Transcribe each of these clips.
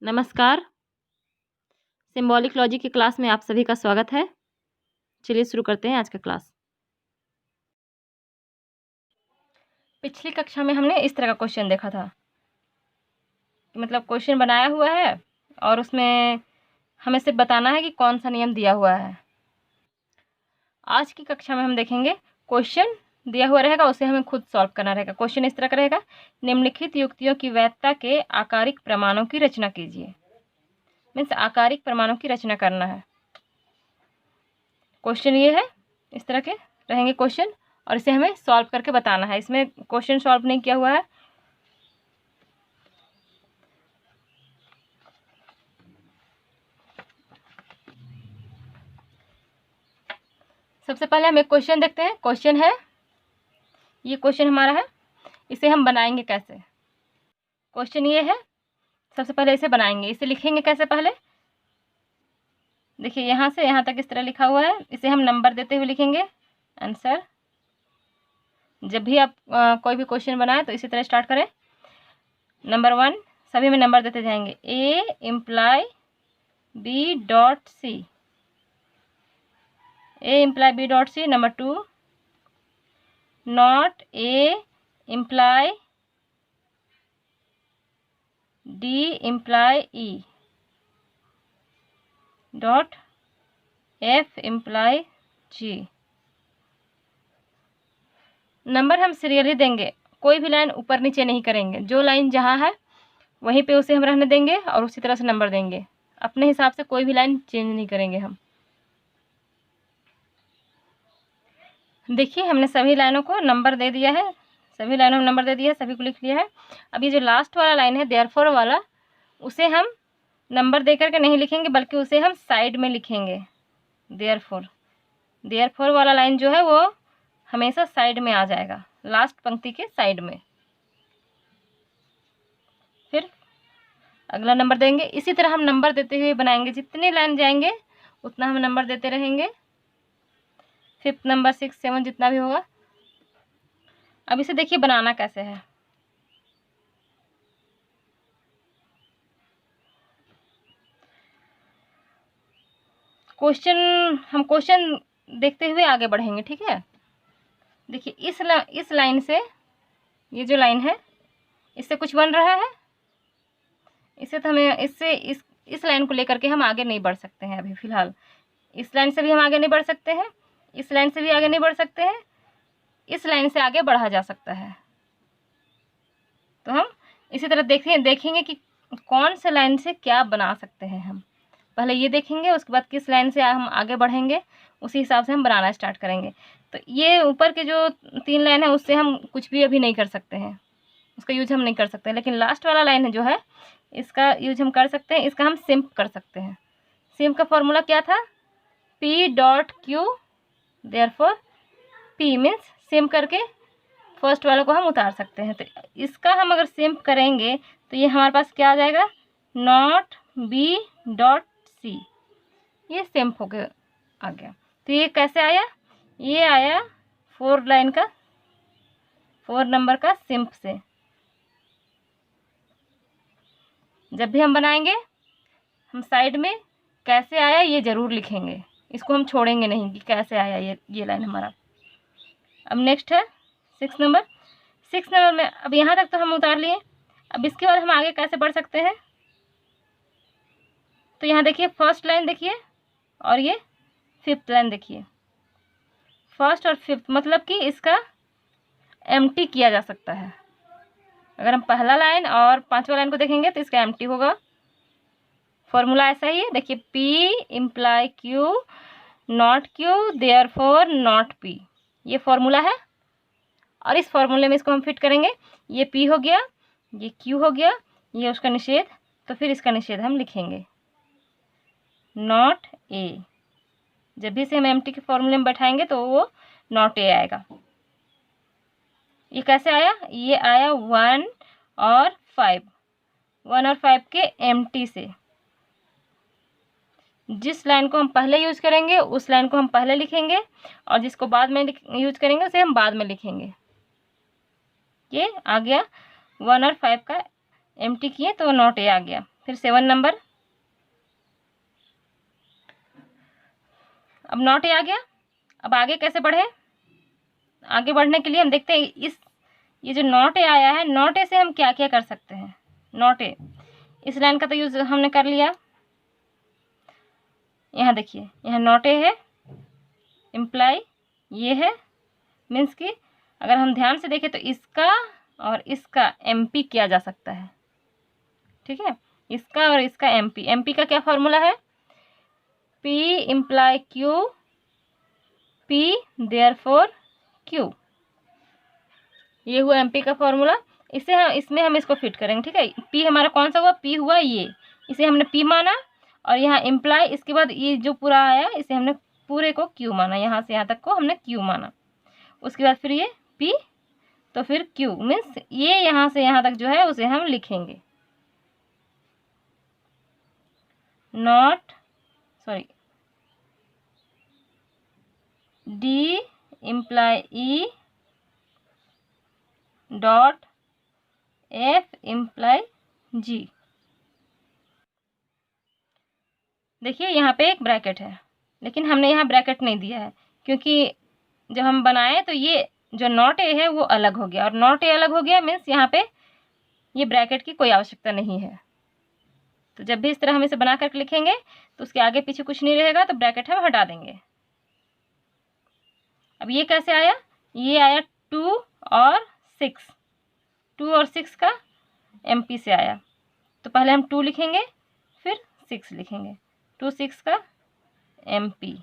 नमस्कार। Symbolic logic की class में आप सभी का स्वागत है। चलिए शुरू करते हैं आज का क्लास। पिछली कक्षा में हमने इस तरह का क्वेश्चन देखा था कि मतलब क्वेश्चन बनाया हुआ है और उसमें हमें सिर्फ बताना है कि कौन सा नियम दिया हुआ है। आज की कक्षा में हम देखेंगे क्वेश्चन दिया हुआ रहेगा, उसे हमें खुद सॉल्व करना रहेगा। क्वेश्चन इस तरह का रहेगा, निम्नलिखित युक्तियों की वैधता के आकारिक प्रमाणों की रचना कीजिए। मीन्स आकारिक प्रमाणों की रचना करना है। क्वेश्चन ये है, इस तरह के रहेंगे क्वेश्चन और इसे हमें सॉल्व करके बताना है। इसमें क्वेश्चन सॉल्व नहीं किया हुआ है। सबसे पहले हम एक क्वेश्चन देखते हैं। क्वेश्चन है, ये क्वेश्चन हमारा है, इसे हम बनाएंगे कैसे। क्वेश्चन ये है, सबसे पहले इसे बनाएंगे। इसे लिखेंगे कैसे, पहले देखिए यहाँ से यहाँ तक इस तरह लिखा हुआ है। इसे हम नंबर देते हुए लिखेंगे आंसर। जब भी आप कोई भी क्वेश्चन बनाए तो इसी तरह स्टार्ट करें। नंबर 1 सभी में नंबर देते जाएंगे। A imply B dot C, A imply B dot C। Number 2 not A imply D imply E dot F imply G। Number हम सीरियली देंगे, कोई भी लाइन ऊपर नीचे नहीं करेंगे। जो लाइन जहाँ है वहीं पे उसे हम रहने देंगे और उसी तरह से नंबर देंगे। अपने हिसाब से कोई भी लाइन चेंज नहीं करेंगे हम। देखिए हमने सभी लाइनों को नंबर दे दिया है, सभी लाइनों में नंबर दे दिया है, सभी को लिख लिया है। अब ये जो लास्ट वाला लाइन है देयरफॉर वाला, उसे हम नंबर दे करके नहीं लिखेंगे बल्कि उसे हम साइड में लिखेंगे। देयरफॉर, देयरफॉर वाला लाइन जो है वो हमेशा साइड में आ जाएगा, लास्ट पंक्ति के साइड में। फिर अगला नंबर देंगे। इसी तरह हम नंबर देते हुए बनाएंगे, जितनी लाइन जाएंगे उतना हम नंबर देते रहेंगे। 5th नंबर 6 7 जितना भी होगा। अब इसे देखिए बनाना कैसे है। हम क्वेश्चन देखते हुए आगे बढ़ेंगे, ठीक है। देखिए इस लाइन से, ये जो लाइन है इससे कुछ बन रहा है, इससे तो हमें इस लाइन को लेकर के हम आगे नहीं बढ़ सकते हैं अभी फ़िलहाल। इस लाइन से भी हम आगे नहीं बढ़ सकते हैं, इस लाइन से भी आगे नहीं बढ़ सकते हैं, इस लाइन से आगे बढ़ा जा सकता है। तो हम इसी तरह देखेंगे कि कौन से लाइन से क्या बना सकते हैं हम। पहले ये देखेंगे, उसके बाद किस लाइन से हम आगे बढ़ेंगे, उसी हिसाब से हम बनाना स्टार्ट करेंगे। तो ये ऊपर के जो 3 लाइन है उससे हम कुछ भी अभी नहीं कर सकते हैं, उसका यूज हम नहीं कर सकते हैं। लेकिन लास्ट वाला लाइन है जो है, इसका यूज हम कर सकते हैं। इसका हम सिम्प कर सकते हैं। सिम्प का फॉर्मूला क्या था, P dot Q। Therefore P means simp करके फर्स्ट वाले को हम उतार सकते हैं। तो इसका हम अगर सिम्प करेंगे तो ये हमारे पास क्या आ जाएगा, नॉट B डॉट C। ये सिम्प होकर आ गया। तो ये कैसे आया, ये आया 4 लाइन का, 4 नंबर का सिम्प से। जब भी हम बनाएंगे हम साइड में कैसे आया ये ज़रूर लिखेंगे, इसको हम छोड़ेंगे नहीं कि कैसे आया ये लाइन हमारा। अब नेक्स्ट है 6 नंबर। 6 नंबर में अब यहाँ तक तो हम उतार लिए। अब इसके बाद हम आगे कैसे बढ़ सकते हैं, तो यहाँ देखिए फर्स्ट लाइन देखिए और ये 5th लाइन देखिए। फर्स्ट और 5th मतलब कि इसका एम्प्टी किया जा सकता है। अगर हम पहला लाइन और 5वां लाइन को देखेंगे तो इसका एम्प्टी होगा। फॉर्मूला ऐसा ही है, देखिए P imply Q not Q therefore not P, ये फॉर्मूला है। और इस फॉर्मूले में इसको हम फिट करेंगे। ये P हो गया, ये Q हो गया, ये उसका निषेध, तो फिर इसका निषेध हम लिखेंगे नॉट A। जब भी इसे हम एम्प्टी के फॉर्मूले में बैठाएंगे तो वो नॉट A आएगा। ये कैसे आया, ये आया 1 और 5, 1 और 5 के एम्प्टी से। जिस लाइन को हम पहले यूज़ करेंगे उस लाइन को हम पहले लिखेंगे और जिसको बाद में यूज़ करेंगे उसे हम बाद में लिखेंगे। ये आ गया 1 और 5 का एम्प्टी किए तो नॉट ए आ गया। फिर 7 नंबर। अब नॉट ए आ गया। अब आगे कैसे बढ़े? आगे बढ़ने के लिए हम देखते हैं ये जो नॉट ए आया है, नॉट ए से हम क्या क्या कर सकते हैं। नॉट ए, इस लाइन का तो यूज हमने कर लिया। यहाँ देखिए, यहाँ नॉट ए है, इम्प्लाई ये है, मीन्स कि अगर हम ध्यान से देखें तो इसका और इसका एमपी किया जा सकता है। ठीक है, इसका और इसका एमपी। एमपी का क्या फॉर्मूला है? P imply Q, P therefore Q. ये हुआ एमपी का फॉर्मूला। इसमें हम इसको फिट करेंगे। ठीक है, पी हमारा कौन सा हुआ? पी हुआ ये, इसे हमने पी माना, और यहाँ इम्प्लाई, इसके बाद ये जो पूरा आया इसे हमने पूरे को क्यू माना, यहाँ से यहाँ तक को हमने क्यू माना। उसके बाद फिर ये पी, तो फिर क्यू, मीन्स ये यहाँ से यहाँ तक जो है उसे हम लिखेंगे not sorry D imply E dot F imply G. देखिए यहाँ पे एक ब्रैकेट है, लेकिन हमने यहाँ ब्रैकेट नहीं दिया है, क्योंकि जब हम बनाए तो ये जो नॉट ए है वो अलग हो गया, और नॉट ए अलग हो गया मीन्स यहाँ पे ये ब्रैकेट की कोई आवश्यकता नहीं है। तो जब भी इस तरह हम इसे बना करके लिखेंगे तो उसके आगे पीछे कुछ नहीं रहेगा, तो ब्रैकेट हम हटा देंगे। अब ये कैसे आया? ये आया 2 और 6, 2 और 6 का एमपी से आया। तो पहले हम 2 लिखेंगे, फिर 6 लिखेंगे, 2 6 का एमपी,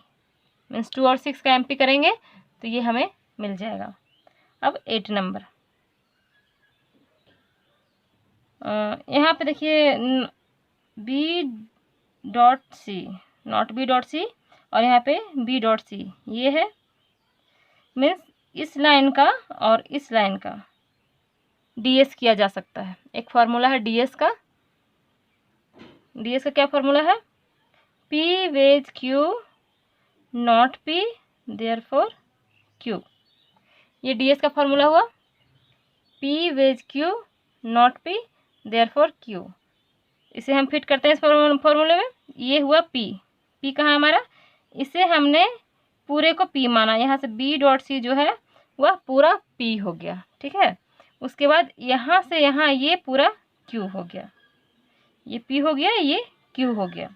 मीन्स 2 और 6 का एमपी करेंगे तो ये हमें मिल जाएगा। अब 8 नंबर, यहाँ पे देखिए B dot C, not B dot C, और यहाँ पे बी डॉट सी ये है, मीन्स इस लाइन का और इस लाइन का डीएस किया जा सकता है। एक फार्मूला है डीएस का। डीएस का क्या फार्मूला है? P wedge Q not P therefore Q. ये डीएस का फार्मूला हुआ, P wedge Q not P therefore Q. इसे हम फिट करते हैं इस फॉर्मूले में। ये हुआ पी, पी कहाँ हमारा? इसे हमने पूरे को पी माना, यहाँ से बी डॉट सी जो है वह पूरा पी हो गया। ठीक है, उसके बाद यहाँ से यहाँ ये पूरा क्यू हो गया, ये पी हो गया, ये क्यू हो गया।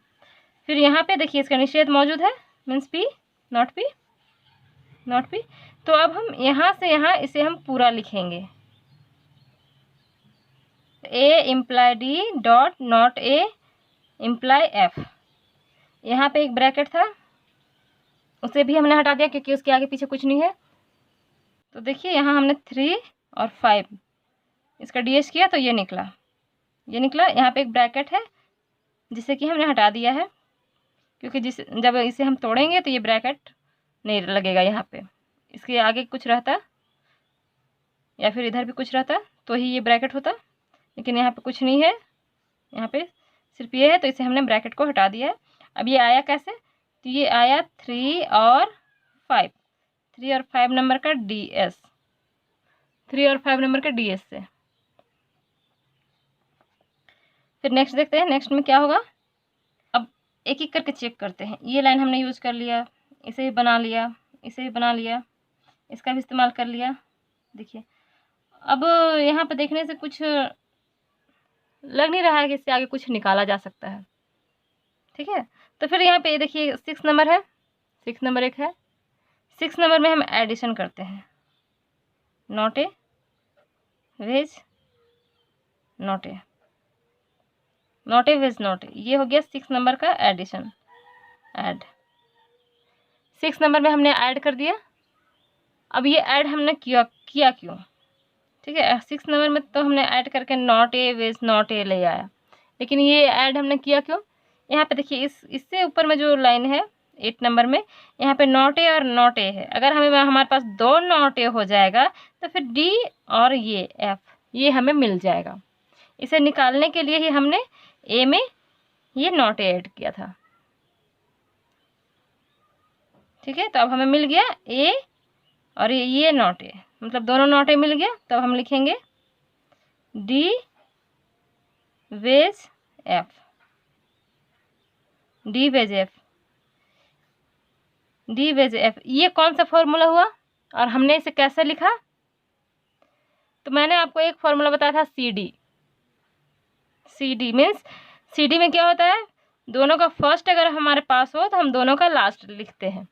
फिर यहाँ पे देखिए इसका निषेध मौजूद है, means P not P, not P. तो अब हम यहाँ से यहाँ इसे हम पूरा लिखेंगे, A imply D dot not A imply F. यहाँ पे एक ब्रैकेट था, उसे भी हमने हटा दिया क्योंकि उसके आगे पीछे कुछ नहीं है। तो देखिए यहाँ हमने 3 और 5 इसका डीएस किया तो ये निकला, ये निकला। यहाँ पे एक ब्रैकेट है जिसे कि हमने हटा दिया है, क्योंकि जब इसे हम तोड़ेंगे तो ये ब्रैकेट नहीं लगेगा यहाँ पे। इसके आगे कुछ रहता या फिर इधर भी कुछ रहता तो ही ये ब्रैकेट होता, लेकिन यहाँ पे कुछ नहीं है, यहाँ पे सिर्फ ये है, तो इसे हमने ब्रैकेट को हटा दिया है। अब ये आया कैसे? तो ये आया 3 और 5, 3 और 5 नंबर का डीएस, 3 और 5 नंबर का डीएस से। फिर नेक्स्ट देखते हैं, नेक्स्ट में क्या होगा। अब एक एक करके चेक करते हैं। ये लाइन हमने यूज़ कर लिया, इसे भी बना लिया, इसे भी बना लिया, इसका भी इस्तेमाल कर लिया। देखिए अब यहाँ पे देखने से कुछ लग नहीं रहा है कि इससे आगे कुछ निकाला जा सकता है। ठीक है, तो फिर यहाँ पे देखिए 6 नंबर है, 6 नंबर एक है, 6 नंबर में हम एडिशन करते हैं, not a veg not a, not a veg not a, ये हो गया 6 नंबर का एडिशन, ऐड। 6 नंबर में हमने ऐड कर दिया। अब ये ऐड हमने किया क्यों? ठीक है, 6 नंबर में तो हमने ऐड करके not a veg not a ले आया, लेकिन ये ऐड हमने किया क्यों? यहाँ पे देखिए इससे ऊपर में जो लाइन है 8 नंबर में, यहाँ पे नॉट ए और नॉट ए है। अगर हमारे पास 2 नॉट ए हो जाएगा तो फिर डी और ये एफ ये हमें मिल जाएगा। इसे निकालने के लिए ही हमने ए में ये नॉट ए ऐड किया था। ठीक है, तो अब हमें मिल गया ए और ये नॉट ए, मतलब दोनों नॉट ए मिल गया। तब हम लिखेंगे D wedge F. D wedge F, D wedge F, ये कौन सा फॉर्मूला हुआ और हमने इसे कैसे लिखा? तो मैंने आपको एक फॉर्मूला बताया था C D. C D means, C D में क्या होता है, दोनों का फर्स्ट अगर हमारे पास हो तो हम दोनों का लास्ट लिखते हैं।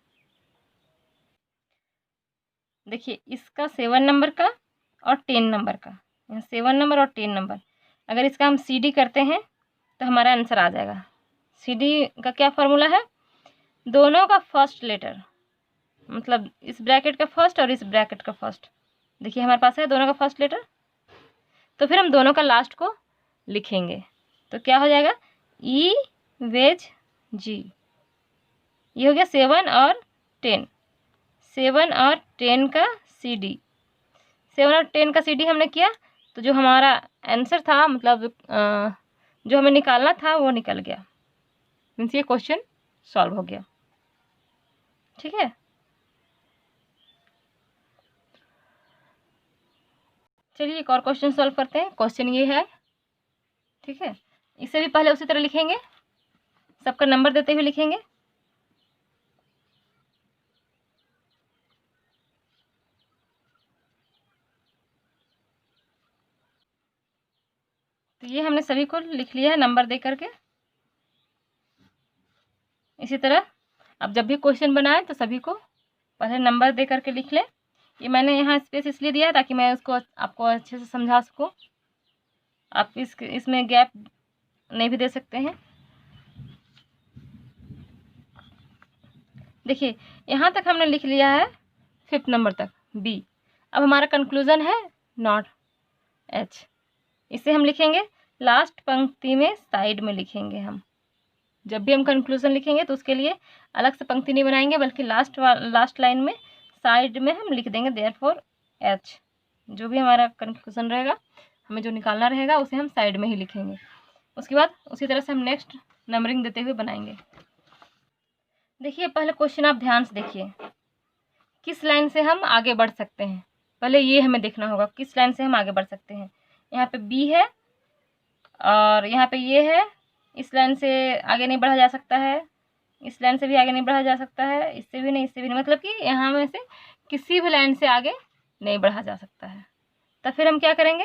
देखिए इसका 7 नंबर का और 10 नंबर का, 7 नंबर और 10 नंबर, अगर इसका हम सी डी करते हैं तो हमारा आंसर आ जाएगा। सी डी का क्या फॉर्मूला है, दोनों का फर्स्ट लेटर, मतलब इस ब्रैकेट का फर्स्ट और इस ब्रैकेट का फर्स्ट, देखिए हमारे पास है दोनों का फर्स्ट लेटर, तो फिर हम दोनों का लास्ट को लिखेंगे, तो क्या हो जाएगा, ई वेज जी। ये हो गया 7 और 10, 7 और 10 का सी डी, 7 और 10 का सी डी हमने किया, तो जो हमारा आंसर था, मतलब जो हमें निकालना था वो निकल गया, मीन्स ये क्वेश्चन सॉल्व हो गया। ठीक है, चलिए एक और क्वेश्चन सॉल्व करते हैं। क्वेश्चन ये है, ठीक है, इसे भी पहले उसी तरह लिखेंगे, सबका नंबर देते हुए लिखेंगे। तो ये हमने सभी को लिख लिया है नंबर दे करके। इसी तरह अब जब भी क्वेश्चन बनाए तो सभी को पहले नंबर दे करके लिख लें। ये मैंने यहाँ स्पेस इसलिए दिया है ताकि मैं उसको आपको अच्छे से समझा सकूँ। आप इसमें गैप नहीं भी दे सकते हैं। देखिए यहाँ तक हमने लिख लिया है 5th नंबर तक बी। अब हमारा कंक्लूज़न है नॉट एच। इसे हम लिखेंगे लास्ट पंक्ति में, साइड में लिखेंगे हम। जब भी हम कंक्लूज़न लिखेंगे तो उसके लिए अलग से पंक्ति नहीं बनाएंगे, बल्कि लास्ट लाइन में साइड में हम लिख देंगे देयरफॉर एच। जो भी हमारा कंक्लूज़न रहेगा, हमें जो निकालना रहेगा, उसे हम साइड में ही लिखेंगे। उसके बाद उसी तरह से हम नेक्स्ट नंबरिंग देते हुए बनाएंगे। देखिए पहले क्वेश्चन आप ध्यान से देखिए, किस लाइन से हम आगे बढ़ सकते हैं, पहले ये हमें देखना होगा किस लाइन से हम आगे बढ़ सकते हैं। यहाँ पे बी है और यहाँ पे ये है, इस लाइन से आगे नहीं बढ़ा जा सकता है, इस लाइन से भी आगे नहीं बढ़ा जा सकता है, इससे भी नहीं, इससे भी नहीं, मतलब कि यहाँ में से किसी भी लाइन से आगे नहीं बढ़ा जा सकता है। तो फिर हम क्या करेंगे,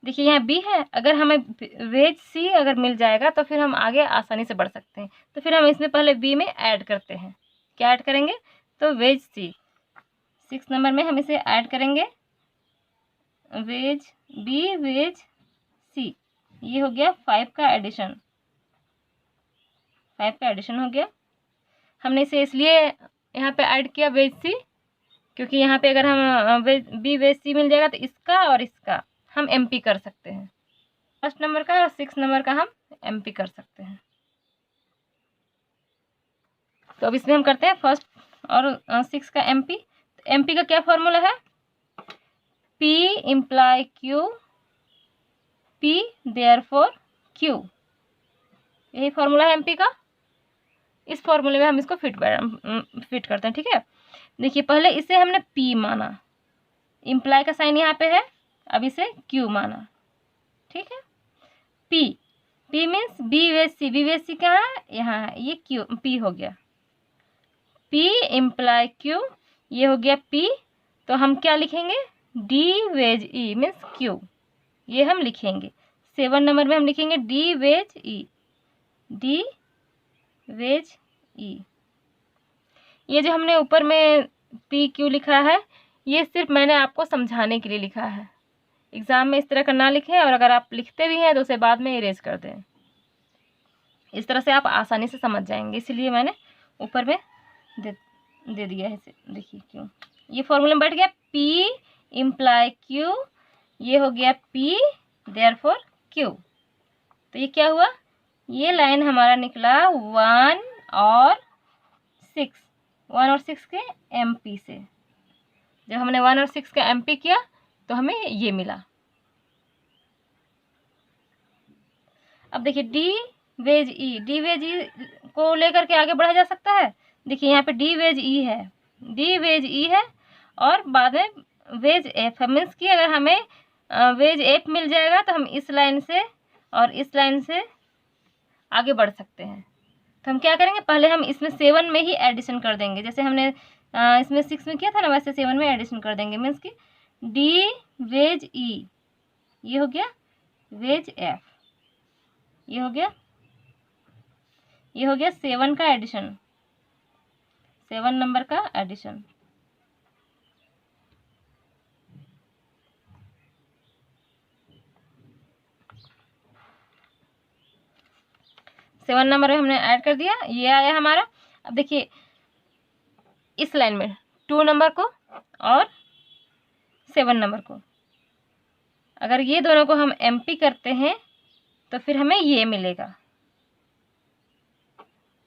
देखिए यहाँ बी है, अगर हमें वेज सी अगर मिल जाएगा तो फिर हम आगे आसानी से बढ़ सकते हैं। तो फिर हम इसमें पहले बी में ऐड करते हैं। क्या ऐड करेंगे, तो वेज सी, 6 नंबर में हम इसे ऐड करेंगे, वेज बी वेज सी। ये हो गया 5 का एडिशन, 5 का एडिशन हो गया। हमने इसे इसलिए यहाँ पे ऐड किया वेज सी, क्योंकि यहाँ पे अगर हम बी वेज सी मिल जाएगा तो इसका और इसका हम एमपी कर सकते हैं। 1st नंबर का और 6 नंबर का हम एमपी कर सकते हैं। तो अब इसमें हम करते हैं 1st और 6 का एमपी। तो एमपी का क्या फॉर्मूला है, P imply Q, P therefore Q। यही फॉर्मूला है एमपी का। इस फॉर्मूले में हम इसको फिट करते हैं। ठीक है, देखिए पहले इसे हमने P माना, इम्प्लाई का साइन यहाँ पे है, अब इसे Q माना। ठीक है, P मीन्स बी वेज सी, बी वेज सी कहाँ है, यहाँ है, ये Q P हो गया, P इम्प्लाई Q, ये हो गया P। तो हम क्या लिखेंगे, D wedge E means Q, ये हम लिखेंगे। 7 नंबर में हम लिखेंगे D wedge E, D wedge E। ये जो हमने ऊपर में PQ लिखा है, ये सिर्फ मैंने आपको समझाने के लिए लिखा है। एग्ज़ाम में इस तरह का ना लिखें, और अगर आप लिखते भी हैं तो उसे बाद में इरेज कर दें। इस तरह से आप आसानी से समझ जाएंगे, इसलिए मैंने ऊपर में दे दिया है। देखिए क्यों, ये फॉर्मूला में बैठ गया, P इम्प्लाई Q, ये हो गया P देयरफॉर Q। तो ये क्या हुआ, ये लाइन हमारा निकला 1 और 6 के MP से। जब हमने 1 और 6 का MP किया तो हमें ये मिला। अब देखिए D wedge E, D wedge E को लेकर के आगे बढ़ा जा सकता है। देखिए यहाँ पे D वेज E है, D वेज E है, और बाद में वेज F है, मीन्स कि अगर हमें वेज F मिल जाएगा तो हम इस लाइन से और इस लाइन से आगे बढ़ सकते हैं। तो हम क्या करेंगे, पहले हम इसमें 7 में ही एडिशन कर देंगे, जैसे हमने इसमें 6 में किया था ना, वैसे 7 में एडिशन कर देंगे। मीन्स कि डी वेज ई, ये हो गया वेज एफ, ये हो गया 7 का एडिशन, 7 नंबर का एडिशन। सेवन नंबर में हमने ऐड कर दिया, ये आया हमारा। अब देखिए इस लाइन में 2 नंबर को और 7 नंबर को, अगर ये दोनों को हम एमपी करते हैं तो फिर हमें ये मिलेगा।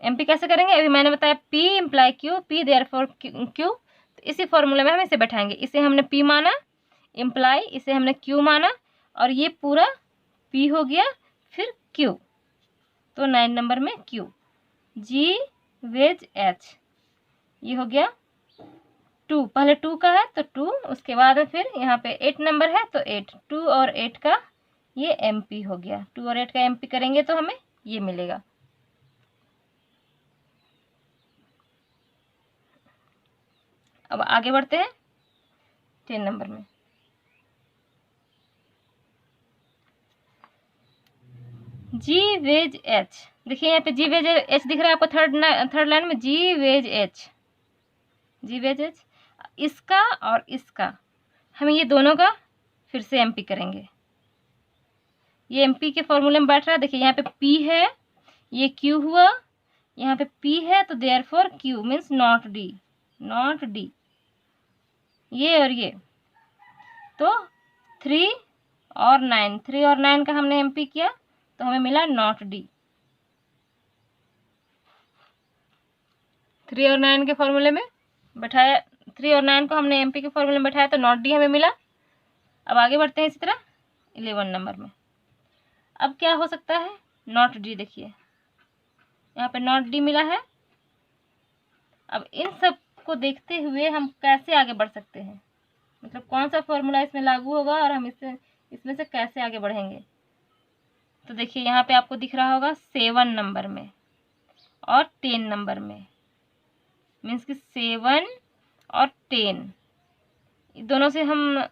एमपी कैसे करेंगे, अभी मैंने बताया P imply Q, P therefore Q, तो इसी फॉर्मूले में हम इसे बैठाएंगे। इसे हमने पी माना, इम्प्लाई इसे हमने क्यू माना, और ये पूरा पी हो गया, फिर क्यू, तो 9 नंबर में क्यू, जी वेज एच, ये हो गया 2, पहले 2 का है तो 2, उसके बाद में फिर यहाँ पे 8 नंबर है तो 8, 2 और 8 का ये एमपी हो गया। 2 और 8 का एमपी करेंगे तो हमें ये मिलेगा। अब आगे बढ़ते हैं 10 नंबर में। जी वेज एच, देखिए यहाँ पे जी वेज एच दिख रहा है आपको थर्ड लाइन में, जी वेज एच, जी वेज एच, इसका और इसका हमें ये दोनों का फिर से एमपी करेंगे। ये एमपी के फॉर्मूले में बैठ रहा है, देखिए यहाँ पे पी है, ये क्यू हुआ, यहाँ पे पी है तो therefore Q means not D, not D, ये और ये, तो 3 और 9, 3 और 9 का हमने एमपी किया तो हमें मिला नॉट डी। 3 और 9 के फॉर्मूले में बैठाया, 3 और 9 को हमने एमपी के फॉर्मूले में बैठाया तो नॉट डी हमें मिला। अब आगे बढ़ते हैं इसी तरह 11 नंबर में। अब क्या हो सकता है, नॉट डी, देखिए यहाँ पे नॉट डी मिला है। अब इन सब को देखते हुए हम कैसे आगे बढ़ सकते हैं, मतलब कौन सा फॉर्मूला इसमें लागू होगा और हम इसमें से कैसे आगे बढ़ेंगे। तो देखिए यहाँ पे आपको दिख रहा होगा 7 नंबर में और 10 नंबर में, मीन्स कि 7 और 10 दोनों से हम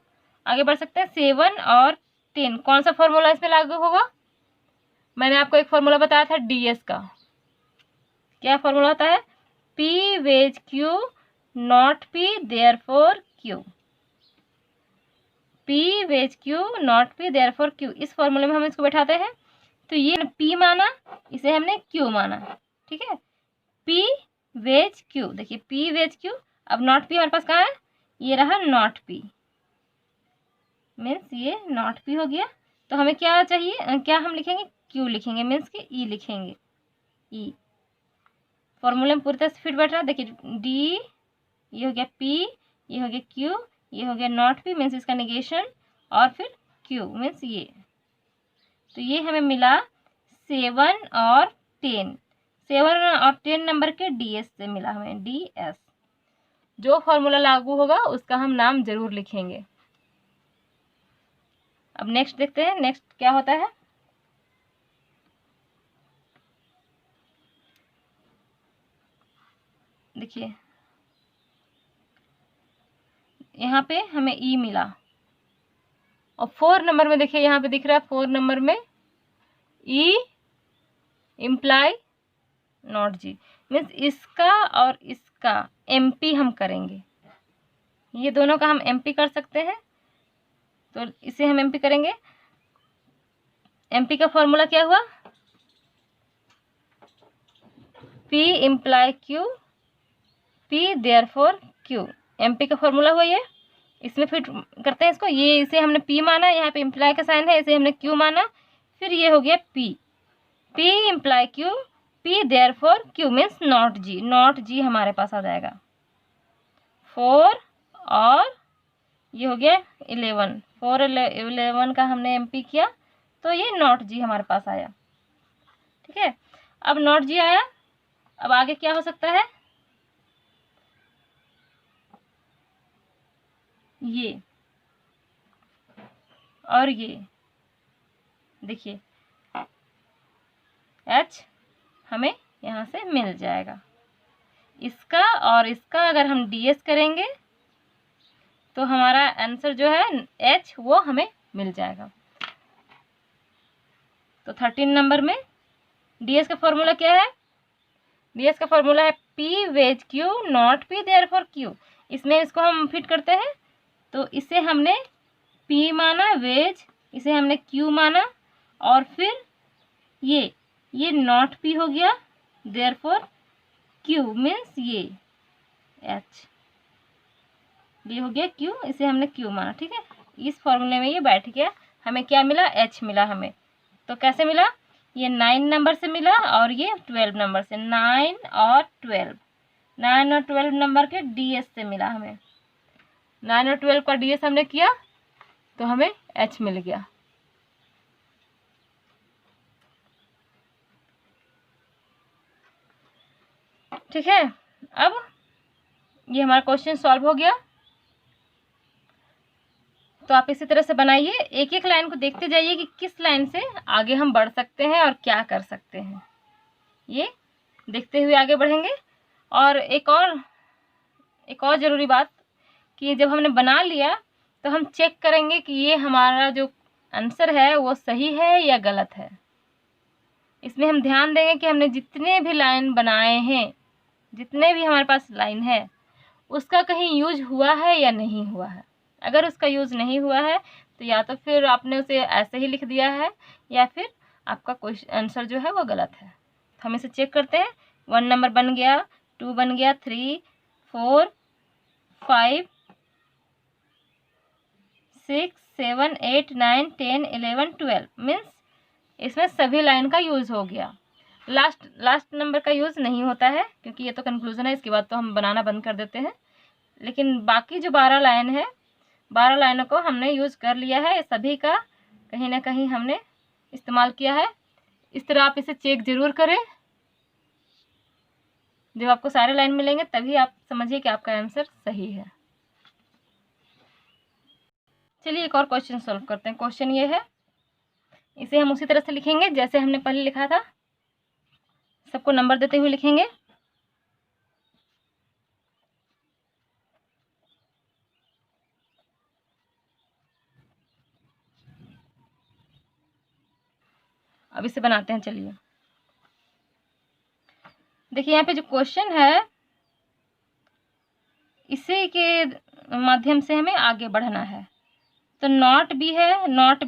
आगे बढ़ सकते हैं। 7 और 10 कौन सा फॉर्मूला इसमें लागू होगा, मैंने आपको एक फॉर्मूला बताया था डीएस का। क्या फॉर्मूला होता है, P wedge Q not P therefore Q, P wedge Q not P therefore Q, इस फॉर्मूले में हम इसको बैठाते हैं। तो ये पी माना, इसे हमने क्यू माना, ठीक है, पी वेज क्यू, देखिए पी वेज क्यू। अब नॉट पी हमारे पास कहाँ है, ये रहा नॉट पी, मीन्स ये नॉट पी हो गया। तो हमें क्या चाहिए, क्या हम लिखेंगे, क्यू लिखेंगे, मीन्स कि ई लिखेंगे, ई। फॉर्मूले में पूरी तरह से फिट बैठ रहा है, देखिए डी, ये हो गया पी, ये हो गया क्यू, ये हो गया नॉट पी मीन्स इसका निगेशन, और फिर क्यू मीन्स ये। तो ये हमें मिला 7 और 10, 7 और 10 नंबर के डीएस से मिला हमें, डीएस। जो फॉर्मूला लागू होगा उसका हम नाम जरूर लिखेंगे। अब नेक्स्ट देखते हैं, नेक्स्ट क्या होता है। देखिए यहाँ पे हमें ई मिला, और 4 नंबर में देखिए यहाँ पे दिख रहा है 4 नंबर में ई इम्प्लाई नॉट जी, मीन्स इसका और इसका एमपी हम करेंगे। ये दोनों का हम एमपी कर सकते हैं, तो इसे हम एमपी करेंगे। एमपी का फॉर्मूला क्या हुआ, P imply Q, P therefore Q, MP का फॉर्मूला हुआ ये। इसमें फिट करते हैं इसको, ये इसे हमने पी माना, यहाँ पे इम्प्लाई का साइन है, इसे हमने क्यू माना, फिर ये हो गया P, P imply Q, P therefore Q means not G, not G हमारे पास आ जाएगा। 4 और ये हो गया 11, 4 11 का हमने एमपी किया तो ये नॉट जी हमारे पास आया, ठीक है। अब नॉट जी आया, अब आगे क्या हो सकता है, ये और ये, देखिए एच हमें यहाँ से मिल जाएगा। इसका और इसका अगर हम DS करेंगे तो हमारा आंसर जो है H वो हमें मिल जाएगा। तो 13 नंबर में DS का फॉर्मूला क्या है? DS का फॉर्मूला है P wedge Q not P therefore Q। इसमें इसको हम फिट करते हैं तो इसे हमने P माना वेज, इसे हमने Q माना और फिर ये नॉट P हो गया, देयरफॉर Q मीन्स ये H, ये हो गया Q, इसे हमने Q माना। ठीक है, इस फॉर्मूले में ये बैठ गया। हमें क्या मिला? H मिला हमें। तो कैसे मिला? ये 9 नंबर से मिला और ये 12 नंबर से। 9 और 12 नंबर के DS से मिला हमें। 9 और 12 का DS हमने किया तो हमें H मिल गया। ठीक है, अब ये हमारा क्वेश्चन सॉल्व हो गया। तो आप इसी तरह से बनाइए, एक एक लाइन को देखते जाइए कि किस लाइन से आगे हम बढ़ सकते हैं और क्या कर सकते हैं, ये देखते हुए आगे बढ़ेंगे। और एक और ज़रूरी बात कि जब हमने बना लिया तो हम चेक करेंगे कि ये हमारा जो आंसर है वो सही है या गलत है। इसमें हम ध्यान देंगे कि हमने जितने भी लाइन बनाए हैं, जितने भी हमारे पास लाइन है, उसका कहीं यूज हुआ है या नहीं हुआ है। अगर उसका यूज़ नहीं हुआ है तो या तो फिर आपने उसे ऐसे ही लिख दिया है या फिर आपका क्वेश्चन आंसर जो है वो गलत है। तो हम इसे चेक करते हैं। 1 नंबर बन गया, 2 बन गया, 3, 4, 5, 6, 7, 8, 9, 10, 11, 12 मीन्स इसमें सभी लाइन का यूज़ हो गया। लास्ट नंबर का यूज़ नहीं होता है क्योंकि ये तो कंक्लूजन है, इसके बाद तो हम बनाना बंद कर देते हैं। लेकिन बाकी जो 12 लाइन है, 12 लाइनों को हमने यूज़ कर लिया है। सभी का कहीं ना कहीं हमने इस्तेमाल किया है। इस तरह आप इसे चेक ज़रूर करें। जब आपको सारे लाइन मिलेंगे तभी आप समझिए कि आपका आंसर सही है। चलिए एक और क्वेश्चन सॉल्व करते हैं। क्वेश्चन ये है, इसे हम उसी तरह से लिखेंगे जैसे हमने पहले लिखा था, सबको नंबर देते हुए लिखेंगे। अब इसे बनाते हैं। चलिए देखिए, यहाँ पे जो क्वेश्चन है इसी के माध्यम से हमें आगे बढ़ना है। तो नॉट बी है, नॉट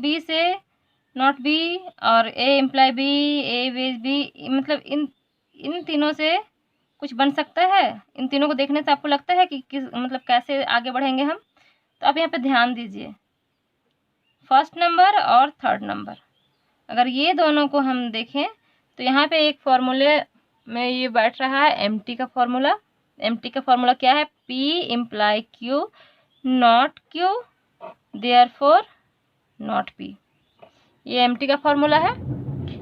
बी और ए इम्प्लाई बी, ए वेज बी, मतलब इन तीनों से कुछ बन सकता है। इन तीनों को देखने से आपको लगता है कि किस मतलब कैसे आगे बढ़ेंगे हम। तो आप यहाँ पे ध्यान दीजिए, फर्स्ट नंबर और थर्ड नंबर, अगर ये दोनों को हम देखें तो यहाँ पे एक फॉर्मूले में ये बैठ रहा है एमटी का फॉर्मूला। एमटी का फॉर्मूला क्या है? P imply Q not Q therefore not P. ये एमटी का फॉर्मूला है,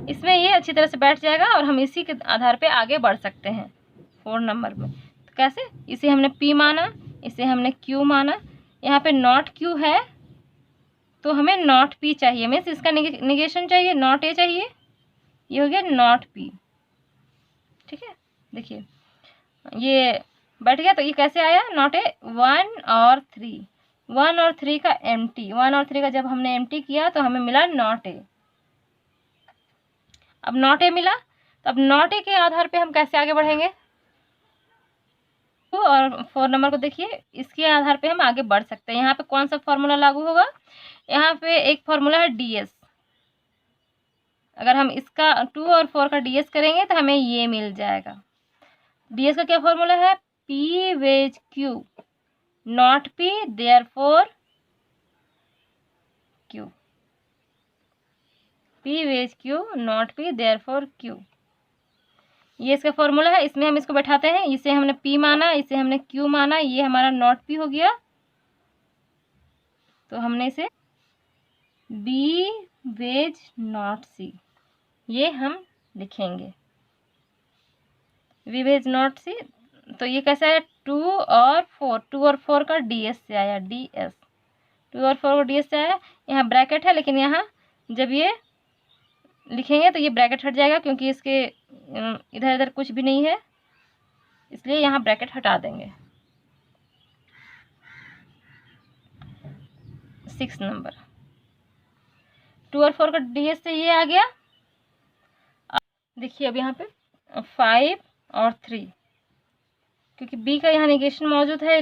इसमें ये अच्छी तरह से बैठ जाएगा और हम इसी के आधार पे आगे बढ़ सकते हैं 4 नंबर में। तो कैसे? इसे हमने पी माना, इसे हमने क्यू माना, यहाँ पे नॉट क्यू है तो हमें नॉट पी चाहिए, मीन्स इसका निगेशन चाहिए, नॉट ए चाहिए। ये हो गया नॉट पी। ठीक है, देखिए ये बैठ गया। तो ये कैसे आया? नॉट ए 1 और 3, 1 और 3 का एम्प्टी, 1 और 3 का जब हमने एम्प्टी किया तो हमें मिला नॉट ए। अब नॉट ए मिला तो अब नॉट ए के आधार पे हम कैसे आगे बढ़ेंगे? 2 और 4 नंबर को देखिए, इसके आधार पे हम आगे बढ़ सकते हैं। यहाँ पे कौन सा फॉर्मूला लागू होगा? यहाँ पे एक फॉर्मूला है डीएस। अगर हम इसका 2 और 4 का डीएस करेंगे तो हमें ये मिल जाएगा। डीएस का क्या फॉर्मूला है? P wedge Q not P therefore Q, P wedge Q not P therefore Q, ये इसका फॉर्मूला है। इसमें हम इसको बैठाते हैं, इसे हमने पी माना, इसे हमने क्यू माना, ये हमारा नॉट पी हो गया तो हमने इसे बी वेज नॉट सी, ये हम लिखेंगे वी वेज नॉट सी। तो ये कैसे आया? 2 और 4, 2 और 4 का डीएस से आया, डीएस 2 और 4 का डीएस से आया। यहाँ ब्रैकेट है लेकिन यहाँ जब ये लिखेंगे तो ये ब्रैकेट हट जाएगा, क्योंकि इसके इधर इधर कुछ भी नहीं है, इसलिए यहाँ ब्रैकेट हटा देंगे। 6 नंबर 2 और 4 का DS से ये आ गया। देखिए अब यहाँ पे 5 और 3, क्योंकि B का यहाँ निगेशन मौजूद है,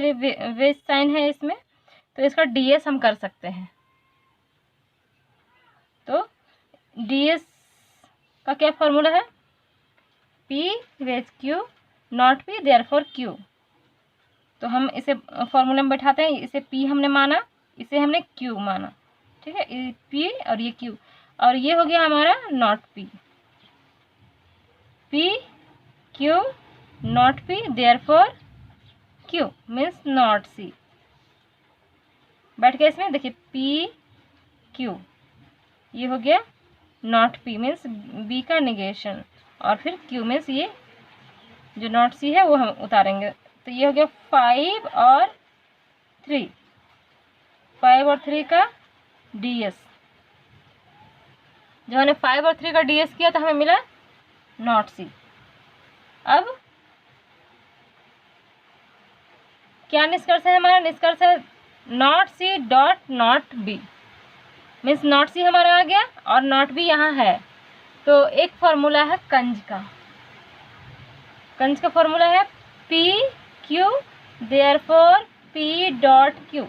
वेज साइन है इसमें, तो इसका DS हम कर सकते हैं। तो DS का क्या फॉर्मूला है? P wedge Q not P therefore Q। तो हम इसे फॉर्मूले में बैठाते हैं, इसे P हमने माना, इसे हमने Q माना, ठीक है, P और ये Q, और ये हो गया हमारा not P। P Q not P therefore Q means not C। बैठ गया इसमें, देखिए P Q, ये हो गया नॉट P मीन्स B का निगेशन, और फिर Q मीन्स ये जो नॉट C है वो हम उतारेंगे। तो ये हो गया 5 और 3, 5 और 3 का DS। जब हमने 5 और 3 का DS किया तो हमें मिला नॉट C। अब क्या निष्कर्ष है हमारा? निष्कर्ष है not C dot not B means not C हमारा आ गया और नॉट B यहाँ है। तो एक फॉर्मूला है कंज का। कंज का फॉर्मूला है P Q therefore P dot Q,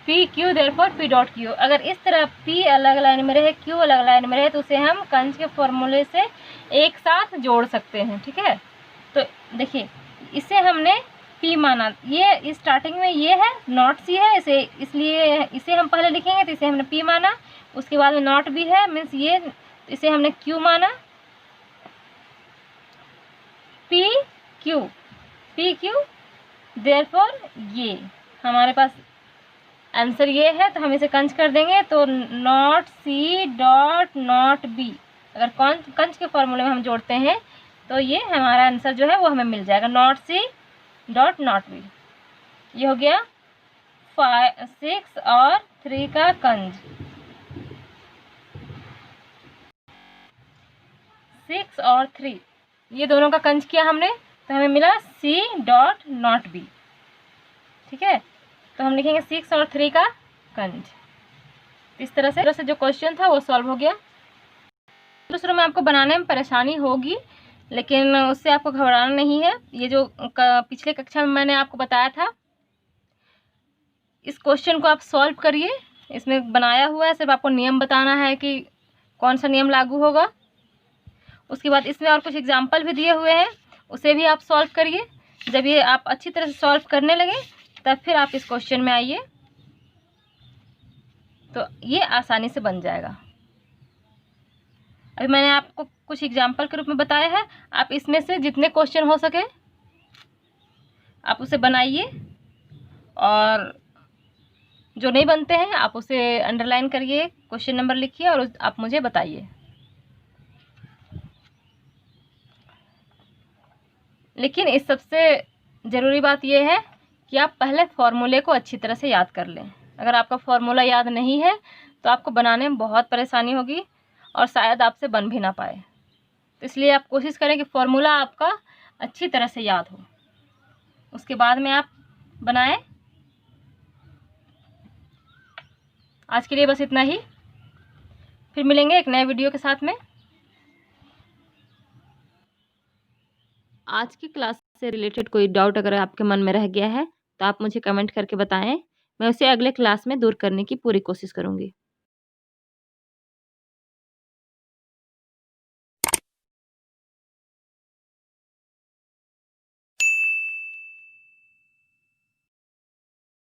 P Q therefore P dot Q। अगर इस तरह P अलग लाइन में रहे, Q अलग लाइन में रहे, तो उसे हम कंज के फॉर्मूले से एक साथ जोड़ सकते हैं, ठीक है। तो देखिए इसे हमने P माना, ये स्टार्टिंग में ये है नॉट C है, इसे इसलिए इसे हम पहले लिखेंगे, तो इसे हमने P माना। उसके बाद में नॉट B है मीन्स ये, इसे हमने Q माना। P Q देयरफॉर ये हमारे पास आंसर ये है, तो हम इसे कंज कर देंगे। तो not C dot not B अगर कंज के फॉर्मूले में हम जोड़ते हैं तो ये हमारा आंसर जो है वो हमें मिल जाएगा, not C dot not B। ये हो गया 6 और 3 का कंज। 6 और 3 ये दोनों का कंज किया हमने, तो हमें मिला C डॉट नॉट B, ठीक है। तो हम लिखेंगे 6 और 3 का कंज। इस तरह से जो क्वेश्चन था वो सॉल्व हो गया। दूसरों में आपको बनाने में परेशानी होगी, लेकिन उससे आपको घबराना नहीं है। ये जो पिछले कक्षा में मैंने आपको बताया था, इस क्वेश्चन को आप सॉल्व करिए। इसमें बनाया हुआ है, सिर्फ आपको नियम बताना है कि कौन सा नियम लागू होगा। उसके बाद इसमें और कुछ एग्जाम्पल भी दिए हुए हैं, उसे भी आप सॉल्व करिए। जब ये आप अच्छी तरह से सॉल्व करने लगे तब फिर आप इस क्वेश्चन में आइए, तो ये आसानी से बन जाएगा। अभी मैंने आपको कुछ एग्जाम्पल के रूप में बताया है, आप इसमें से जितने क्वेश्चन हो सके आप उसे बनाइए, और जो नहीं बनते हैं आप उसे अंडरलाइन करिए, क्वेश्चन नंबर लिखिए और आप मुझे बताइए। लेकिन इस सबसे ज़रूरी बात यह है कि आप पहले फॉर्मूले को अच्छी तरह से याद कर लें। अगर आपका फॉर्मूला याद नहीं है तो आपको बनाने में बहुत परेशानी होगी और शायद आपसे बन भी ना पाए। तो इसलिए आप कोशिश करें कि फॉर्मूला आपका अच्छी तरह से याद हो, उसके बाद में आप बनाएं। आज के लिए बस इतना ही, फिर मिलेंगे एक नए वीडियो के साथ में। आज की क्लास से रिलेटेड कोई डाउट अगर आपके मन में रह गया है तो आप मुझे कमेंट करके बताएं, मैं उसे अगले क्लास में दूर करने की पूरी कोशिश करूँगी।